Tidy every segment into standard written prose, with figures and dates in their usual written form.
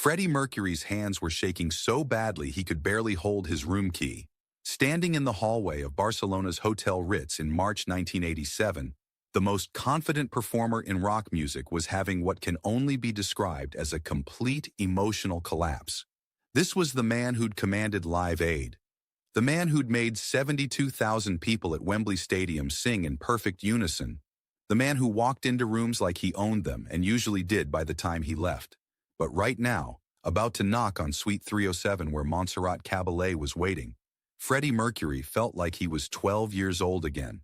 Freddie Mercury's hands were shaking so badly he could barely hold his room key. Standing in the hallway of Barcelona's Hotel Ritz in March 1987, the most confident performer in rock music was having what can only be described as a complete emotional collapse. This was the man who'd commanded Live Aid, the man who'd made 72,000 people at Wembley Stadium sing in perfect unison, the man who walked into rooms like he owned them and usually did by the time he left. But right now, about to knock on Suite 307 where Montserrat Caballé was waiting, Freddie Mercury felt like he was 12 years old again.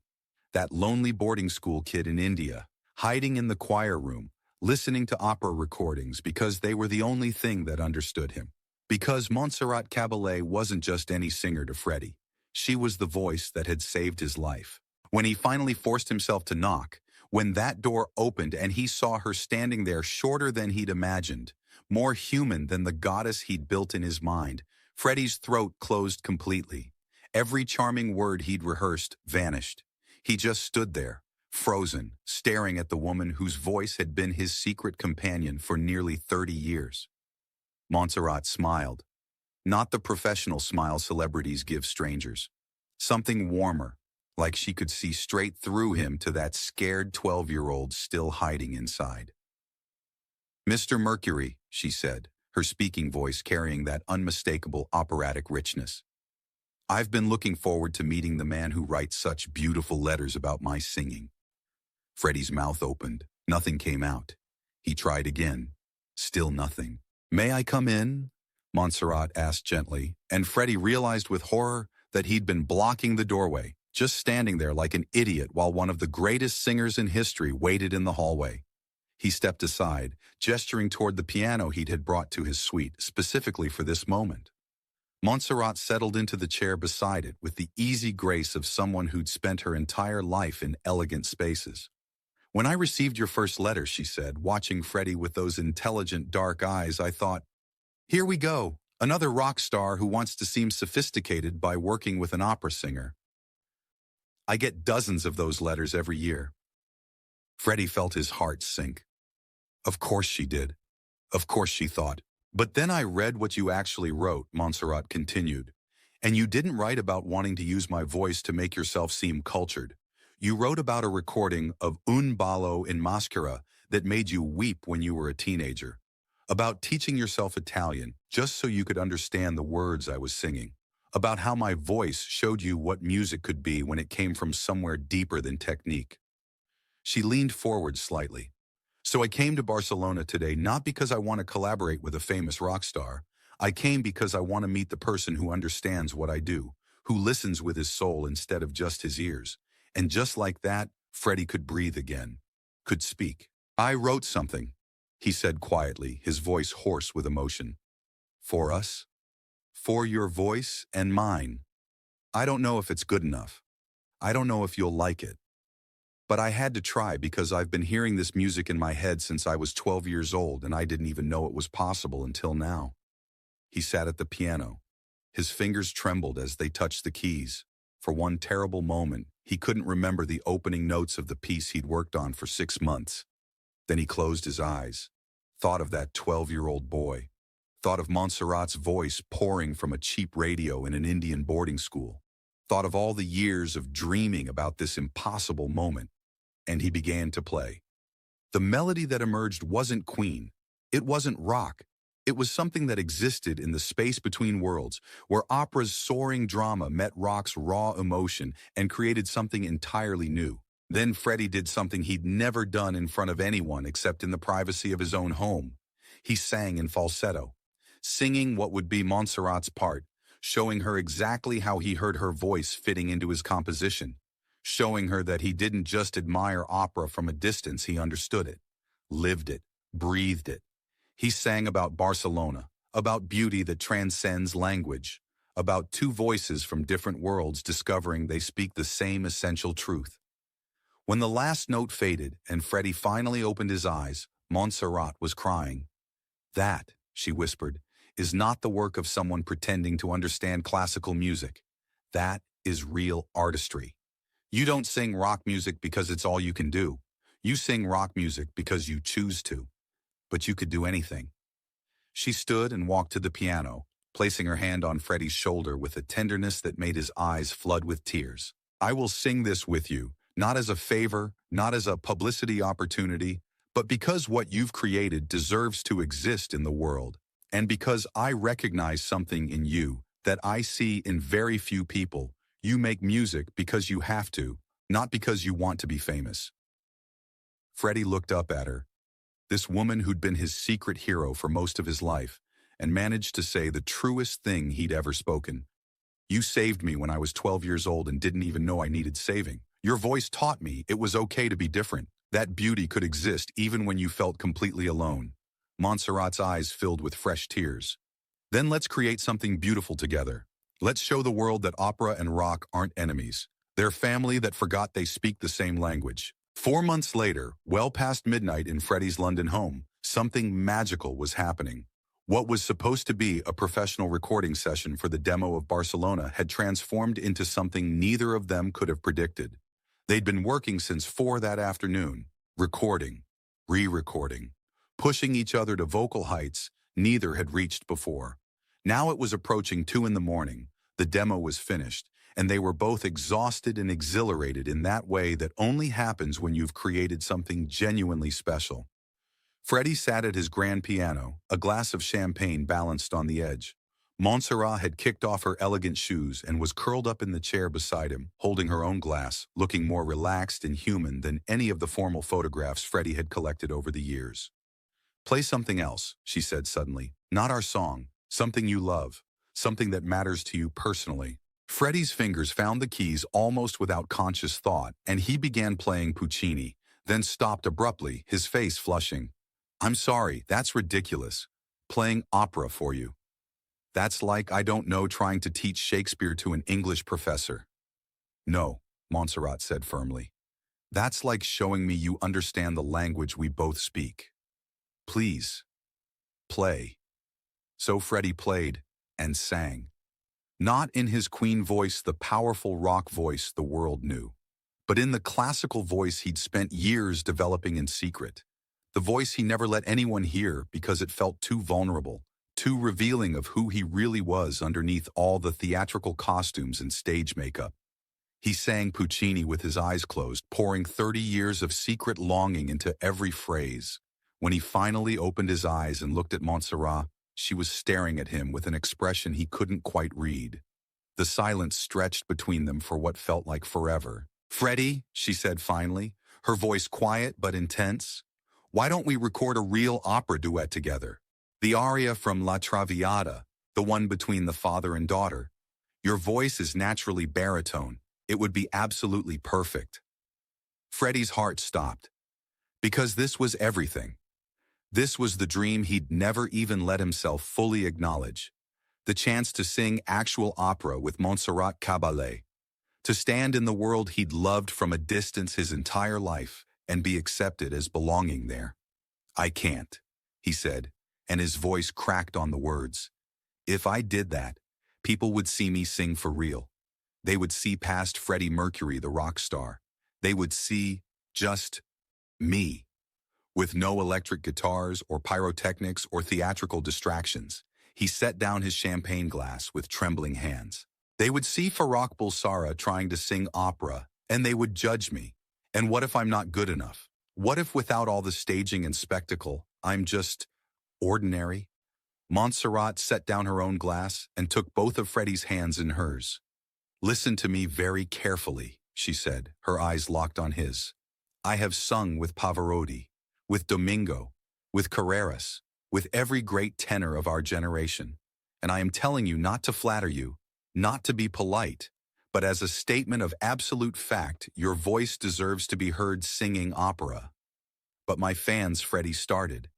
That lonely boarding school kid in India, hiding in the choir room, listening to opera recordings because they were the only thing that understood him. Because Montserrat Caballé wasn't just any singer to Freddie. She was the voice that had saved his life. When he finally forced himself to knock, when that door opened and he saw her standing there shorter than he'd imagined, more human than the goddess he'd built in his mind, Freddie's throat closed completely. Every charming word he'd rehearsed vanished. He just stood there, frozen, staring at the woman whose voice had been his secret companion for nearly 30 years. Montserrat smiled. Not the professional smile celebrities give strangers. Something warmer, like she could see straight through him to that scared 12-year-old still hiding inside. "Mr. Mercury," she said, her speaking voice carrying that unmistakable operatic richness. "I've been looking forward to meeting the man who writes such beautiful letters about my singing." Freddie's mouth opened. Nothing came out. He tried again. Still nothing. "May I come in?" Montserrat asked gently, and Freddie realized with horror that he'd been blocking the doorway, just standing there like an idiot while one of the greatest singers in history waited in the hallway. He stepped aside, gesturing toward the piano he'd had brought to his suite, specifically for this moment. Montserrat settled into the chair beside it with the easy grace of someone who'd spent her entire life in elegant spaces. "When I received your first letter," she said, watching Freddie with those intelligent dark eyes, "I thought, here we go, another rock star who wants to seem sophisticated by working with an opera singer. I get dozens of those letters every year." Freddie felt his heart sink. Of course she did. Of course she thought. "But then I read what you actually wrote," Montserrat continued. "And you didn't write about wanting to use my voice to make yourself seem cultured. You wrote about a recording of Un ballo in maschera that made you weep when you were a teenager. About teaching yourself Italian just so you could understand the words I was singing. About how my voice showed you what music could be when it came from somewhere deeper than technique." She leaned forward slightly. "So I came to Barcelona today not because I want to collaborate with a famous rock star. I came because I want to meet the person who understands what I do, who listens with his soul instead of just his ears." And just like that, Freddie could breathe again, could speak. "I wrote something," he said quietly, his voice hoarse with emotion. "For us. For your voice and mine. I don't know if it's good enough. I don't know if you'll like it. But I had to try because I've been hearing this music in my head since I was 12 years old and I didn't even know it was possible until now." He sat at the piano. His fingers trembled as they touched the keys. For one terrible moment, he couldn't remember the opening notes of the piece he'd worked on for 6 months. Then he closed his eyes, thought of that 12-year-old boy, thought of Montserrat's voice pouring from a cheap radio in an Indian boarding school, thought of all the years of dreaming about this impossible moment. And he began to play. The melody that emerged wasn't Queen. It wasn't rock. It was something that existed in the space between worlds, where opera's soaring drama met rock's raw emotion and created something entirely new. Then Freddie did something he'd never done in front of anyone except in the privacy of his own home. He sang in falsetto, singing what would be Montserrat's part, showing her exactly how he heard her voice fitting into his composition. Showing her that he didn't just admire opera from a distance, he understood it, lived it, breathed it. He sang about Barcelona, about beauty that transcends language, about two voices from different worlds discovering they speak the same essential truth. When the last note faded and Freddie finally opened his eyes, Montserrat was crying. "That," she whispered, "is not the work of someone pretending to understand classical music. That is real artistry. You don't sing rock music because it's all you can do. You sing rock music because you choose to. But you could do anything." She stood and walked to the piano, placing her hand on Freddie's shoulder with a tenderness that made his eyes flood with tears. I will sing this with you, not as a favor, not as a publicity opportunity, but because what you've created deserves to exist in the world, and because I recognize something in you that I see in very few people. You make music because you have to, not because you want to be famous. Freddie looked up at her, this woman who'd been his secret hero for most of his life, and managed to say the truest thing he'd ever spoken. You saved me when I was 12 years old and didn't even know I needed saving. Your voice taught me it was okay to be different. That beauty could exist even when you felt completely alone. Montserrat's eyes filled with fresh tears. Then let's create something beautiful together. Let's show the world that opera and rock aren't enemies. They're family that forgot they speak the same language. 4 months later, well past midnight in Freddie's London home, something magical was happening. What was supposed to be a professional recording session for the demo of Barcelona had transformed into something neither of them could have predicted. They'd been working since 4 that afternoon, recording, re-recording, pushing each other to vocal heights neither had reached before. Now it was approaching 2 in the morning, the demo was finished, and they were both exhausted and exhilarated in that way that only happens when you've created something genuinely special. Freddie sat at his grand piano, a glass of champagne balanced on the edge. Montserrat had kicked off her elegant shoes and was curled up in the chair beside him, holding her own glass, looking more relaxed and human than any of the formal photographs Freddie had collected over the years. Play something else, she said suddenly. Not our song, something you love, something that matters to you personally. Freddie's fingers found the keys almost without conscious thought, and he began playing Puccini, then stopped abruptly, his face flushing. I'm sorry, that's ridiculous. Playing opera for you. That's like, I don't know, trying to teach Shakespeare to an English professor. No, Montserrat said firmly. That's like showing me you understand the language we both speak. Please, play. So Freddie played and sang. Not in his queen voice, the powerful rock voice the world knew, but in the classical voice he'd spent years developing in secret. The voice he never let anyone hear because it felt too vulnerable, too revealing of who he really was underneath all the theatrical costumes and stage makeup. He sang Puccini with his eyes closed, pouring 30 years of secret longing into every phrase. When he finally opened his eyes and looked at Montserrat, she was staring at him with an expression he couldn't quite read. The silence stretched between them for what felt like forever. Freddie, she said finally, her voice quiet but intense, why don't we record a real opera duet together? The aria from La Traviata, the one between the father and daughter. Your voice is naturally baritone. It would be absolutely perfect. Freddie's heart stopped. Because this was everything. This was the dream he'd never even let himself fully acknowledge. The chance to sing actual opera with Montserrat Caballé. To stand in the world he'd loved from a distance his entire life and be accepted as belonging there. I can't, he said, and his voice cracked on the words. If I did that, people would see me sing for real. They would see past Freddie Mercury, the rock star. They would see just me, with no electric guitars or pyrotechnics or theatrical distractions. He set down his champagne glass with trembling hands. They would see Farrokh Bulsara trying to sing opera, and they would judge me. And what if I'm not good enough? What if without all the staging and spectacle, I'm just ordinary? Montserrat set down her own glass and took both of Freddie's hands in hers. Listen to me very carefully, she said, her eyes locked on his. I have sung with Pavarotti, with Domingo, with Carreras, with every great tenor of our generation. And I am telling you not to flatter you, not to be polite, but as a statement of absolute fact, your voice deserves to be heard singing opera. But my fans, Freddie started.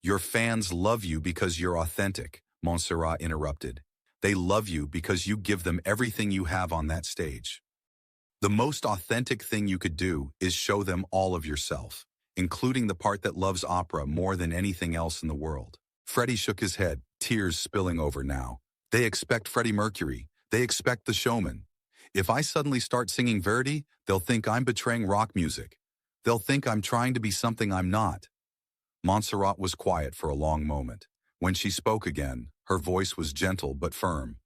Your fans love you because you're authentic, Montserrat interrupted. They love you because you give them everything you have on that stage. The most authentic thing you could do is show them all of yourself, including the part that loves opera more than anything else in the world. Freddie shook his head, tears spilling over now. They expect Freddie Mercury. They expect the showman. If I suddenly start singing Verdi, they'll think I'm betraying rock music. They'll think I'm trying to be something I'm not. Montserrat was quiet for a long moment. When she spoke again, her voice was gentle but firm.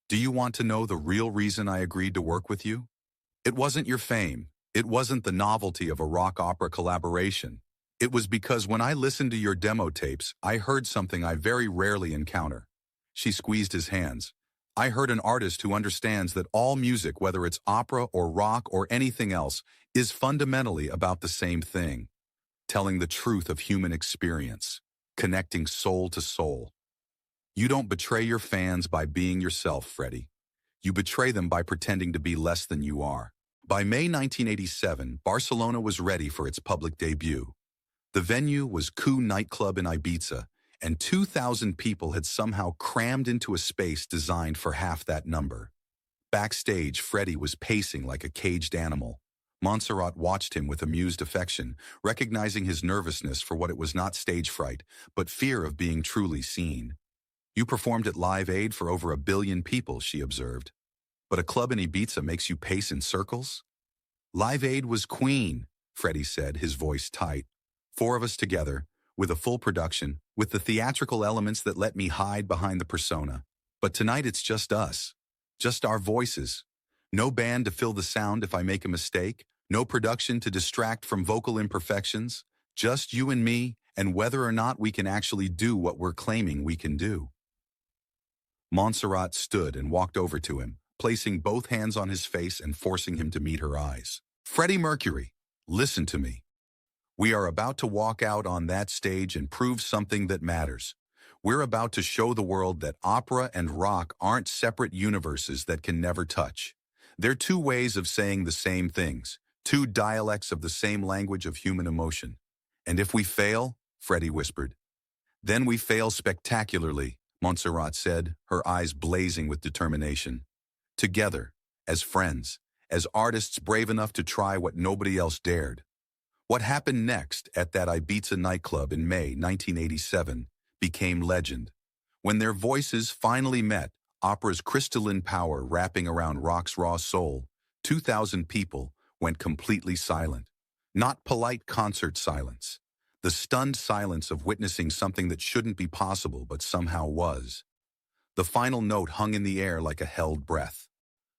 Do you want to know the real reason I agreed to work with you? It wasn't your fame. It wasn't the novelty of a rock opera collaboration. It was because when I listened to your demo tapes, I heard something I very rarely encounter. She squeezed his hands. I heard an artist who understands that all music, whether it's opera or rock or anything else, is fundamentally about the same thing. Telling the truth of human experience. Connecting soul to soul. You don't betray your fans by being yourself, Freddie. You betray them by pretending to be less than you are. By May 1987, Barcelona was ready for its public debut. The venue was Coup nightclub in Ibiza, and 2,000 people had somehow crammed into a space designed for half that number. Backstage, Freddie was pacing like a caged animal. Montserrat watched him with amused affection, recognizing his nervousness for what it was not stage fright, but fear of being truly seen. You performed at Live Aid for over 1 billion people, she observed. But a club in Ibiza makes you pace in circles? Live Aid was Queen, Freddie said, his voice tight. 4 of us together, with a full production, with the theatrical elements that let me hide behind the persona. But tonight it's just us. Just our voices. No band to fill the sound if I make a mistake. No production to distract from vocal imperfections. Just you and me, and whether or not we can actually do what we're claiming we can do. Montserrat stood and walked over to him, placing both hands on his face and forcing him to meet her eyes. Freddie Mercury, listen to me. We are about to walk out on that stage and prove something that matters. We're about to show the world that opera and rock aren't separate universes that can never touch. They're 2 ways of saying the same things, 2 dialects of the same language of human emotion. And if we fail, Freddie whispered. Then we fail spectacularly, Montserrat said, her eyes blazing with determination. Together, as friends, as artists brave enough to try what nobody else dared. What happened next at that Ibiza nightclub in May 1987 became legend. When their voices finally met, opera's crystalline power wrapping around rock's raw soul, 2,000 people went completely silent. Not polite concert silence. The stunned silence of witnessing something that shouldn't be possible but somehow was. The final note hung in the air like a held breath.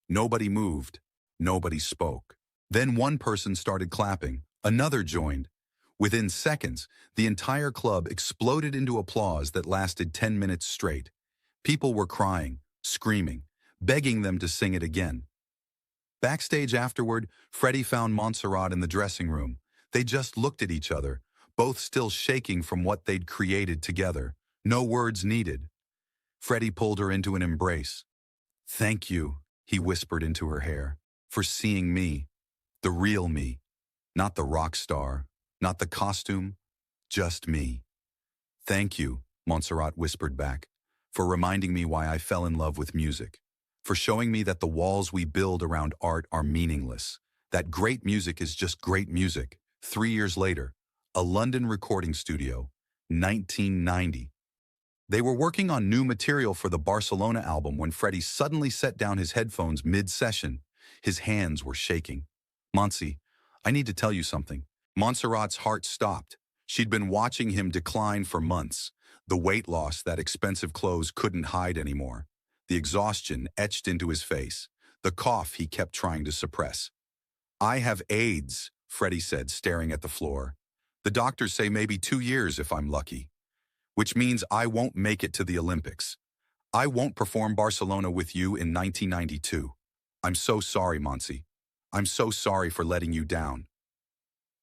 Nobody moved. Nobody spoke. Then one person started clapping. Another joined. Within seconds, the entire club exploded into applause that lasted 10 minutes straight. People were crying, screaming, begging them to sing it again. Backstage afterward, Freddie found Montserrat in the dressing room. They just looked at each other, both still shaking from what they'd created together. No words needed. Freddie pulled her into an embrace. Thank you, he whispered into her hair, for seeing me, the real me. Not the rock star, not the costume, just me. Thank you, Montserrat whispered back, for reminding me why I fell in love with music, for showing me that the walls we build around art are meaningless, that great music is just great music. 3 years later, a London recording studio, 1990. They were working on new material for the Barcelona album when Freddie suddenly set down his headphones mid-session. His hands were shaking. Monsi, I need to tell you something. Montserrat's heart stopped. She'd been watching him decline for months. The weight loss that expensive clothes couldn't hide anymore. The exhaustion etched into his face. The cough he kept trying to suppress. I have AIDS, Freddie said, staring at the floor. The doctors say maybe 2 years if I'm lucky. Which means I won't make it to the Olympics. I won't perform Barcelona with you in 1992. I'm so sorry, Monsi. I'm so sorry for letting you down.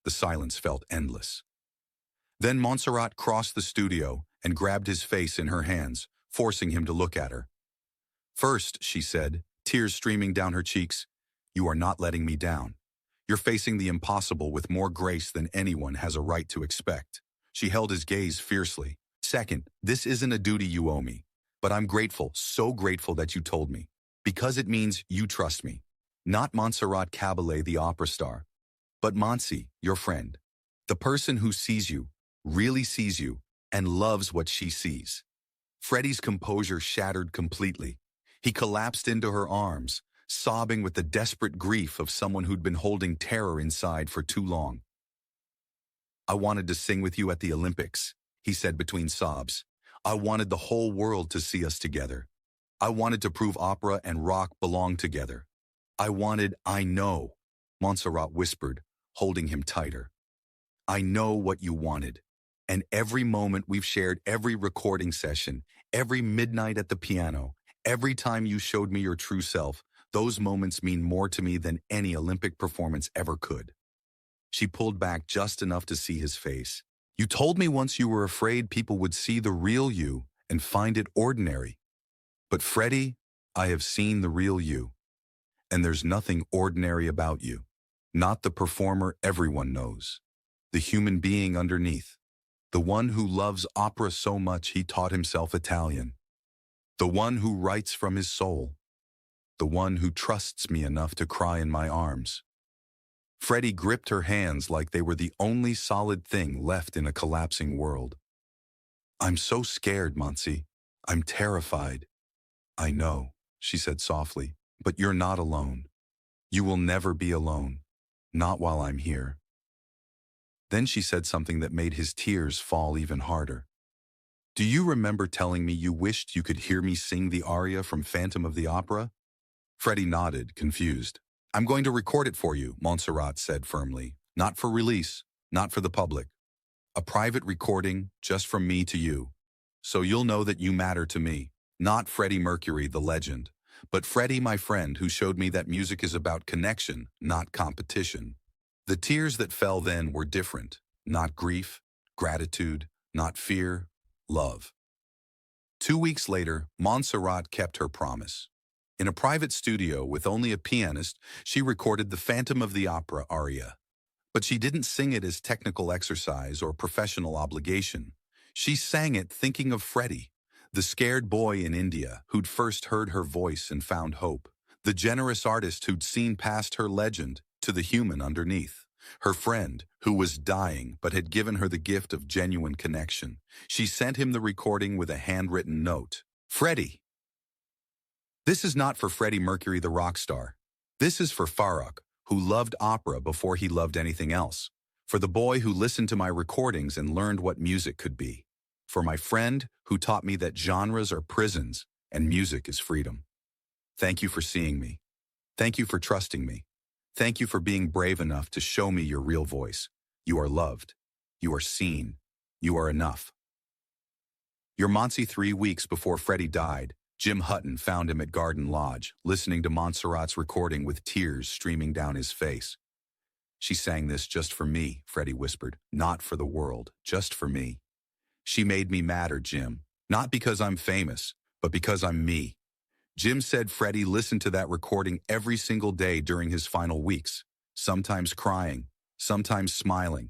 The silence felt endless. Then Montserrat crossed the studio and grabbed his face in her hands, forcing him to look at her. First, she said, tears streaming down her cheeks, you are not letting me down. You're facing the impossible with more grace than anyone has a right to expect. She held his gaze fiercely. Second, this isn't a duty you owe me, but I'm grateful, so grateful that you told me, because it means you trust me. Not Montserrat Caballé, the opera star, but Monsi, your friend, the person who sees you, really sees you, and loves what she sees. Freddie's composure shattered completely. He collapsed into her arms, sobbing with the desperate grief of someone who'd been holding terror inside for too long. I wanted to sing with you at the Olympics, he said between sobs. I wanted the whole world to see us together. I wanted to prove opera and rock belong together. I know, Montserrat whispered, holding him tighter. I know what you wanted. And every moment we've shared, every recording session, every midnight at the piano, every time you showed me your true self, those moments mean more to me than any Olympic performance ever could. She pulled back just enough to see his face. You told me once you were afraid people would see the real you and find it ordinary. But Freddie, I have seen the real you. And there's nothing ordinary about you. Not the performer everyone knows. The human being underneath. The one who loves opera so much he taught himself Italian. The one who writes from his soul. The one who trusts me enough to cry in my arms. Freddie gripped her hands like they were the only solid thing left in a collapsing world. I'm so scared, Monsi. I'm terrified. I know, she said softly, but you're not alone. You will never be alone. Not while I'm here. Then she said something that made his tears fall even harder. Do you remember telling me you wished you could hear me sing the aria from Phantom of the Opera? Freddie nodded, confused. I'm going to record it for you, Montserrat said firmly. Not for release, not for the public. A private recording just from me to you. So you'll know that you matter to me. Not Freddie Mercury, the legend, but Freddie, my friend, who showed me that music is about connection, not competition. The tears that fell then were different. Not grief, gratitude, not fear, love. 2 weeks later, Montserrat kept her promise. In a private studio with only a pianist, she recorded the Phantom of the Opera aria. But she didn't sing it as technical exercise or professional obligation. She sang it thinking of Freddie, the scared boy in India who'd first heard her voice and found hope, the generous artist who'd seen past her legend to the human underneath, her friend who was dying but had given her the gift of genuine connection. She sent him the recording with a handwritten note. Freddie. This is not for Freddie Mercury the rock star. This is for Farrokh, who loved opera before he loved anything else. For the boy who listened to my recordings and learned what music could be. For my friend who taught me that genres are prisons and music is freedom. Thank you for seeing me. Thank you for trusting me. Thank you for being brave enough to show me your real voice. You are loved. You are seen. You are enough. Your Monsi 3 weeks before Freddie died, Jim Hutton found him at Garden Lodge, listening to Montserrat's recording with tears streaming down his face. She sang this just for me, Freddie whispered. Not for the world, just for me. She made me matter, Jim. Not because I'm famous, but because I'm me. Jim said Freddie listened to that recording every single day during his final weeks, sometimes crying, sometimes smiling,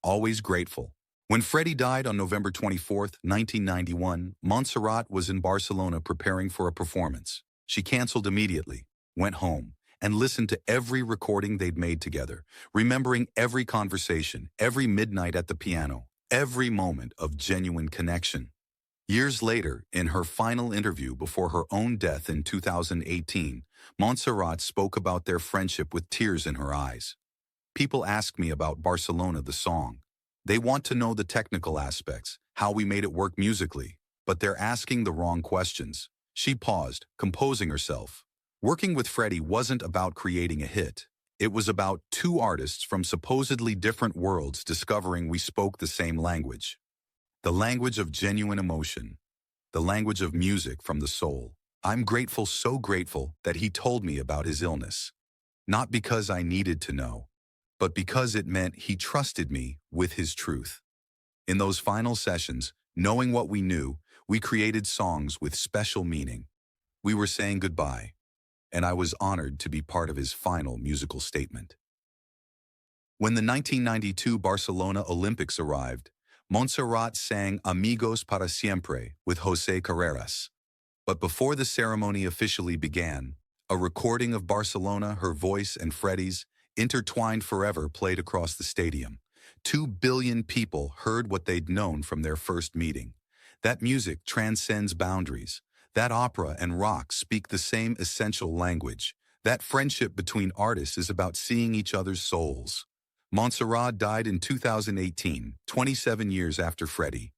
always grateful. When Freddie died on November 24, 1991, Montserrat was in Barcelona preparing for a performance. She canceled immediately, went home, and listened to every recording they'd made together, remembering every conversation, every midnight at the piano, every moment of genuine connection. Years later, in her final interview before her own death in 2018, Montserrat spoke about their friendship with tears in her eyes. People ask me about Barcelona, the song. They want to know the technical aspects, how we made it work musically, but they're asking the wrong questions. She paused, composing herself. Working with Freddie wasn't about creating a hit. It was about two artists from supposedly different worlds discovering we spoke the same language. The language of genuine emotion. The language of music from the soul. I'm grateful, so grateful, that he told me about his illness. Not because I needed to know, but because it meant he trusted me with his truth. In those final sessions, knowing what we knew, we created songs with special meaning. We were saying goodbye, and I was honored to be part of his final musical statement. When the 1992 Barcelona Olympics arrived, Montserrat sang Amigos para Siempre with José Carreras. But before the ceremony officially began, a recording of Barcelona, her voice and Freddie's, intertwined forever, played across the stadium. 2 billion people heard what they'd known from their first meeting. That music transcends boundaries. That opera and rock speak the same essential language. That friendship between artists is about seeing each other's souls. Montserrat died in 2018, 27 years after Freddie.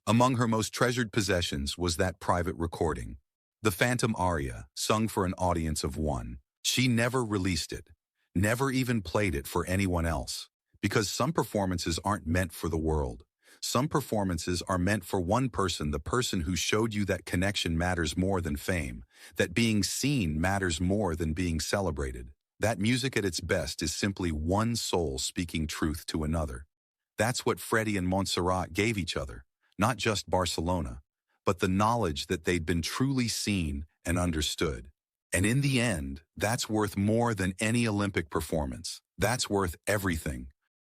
Among her most treasured possessions was that private recording, the Phantom Aria, sung for an audience of one. She never released it, never even played it for anyone else, because some performances aren't meant for the world. Some performances are meant for one person, the person who showed you that connection matters more than fame, that being seen matters more than being celebrated. That music at its best is simply one soul speaking truth to another. That's what Freddie and Montserrat gave each other, not just Barcelona, but the knowledge that they'd been truly seen and understood. And in the end, that's worth more than any Olympic performance. That's worth everything.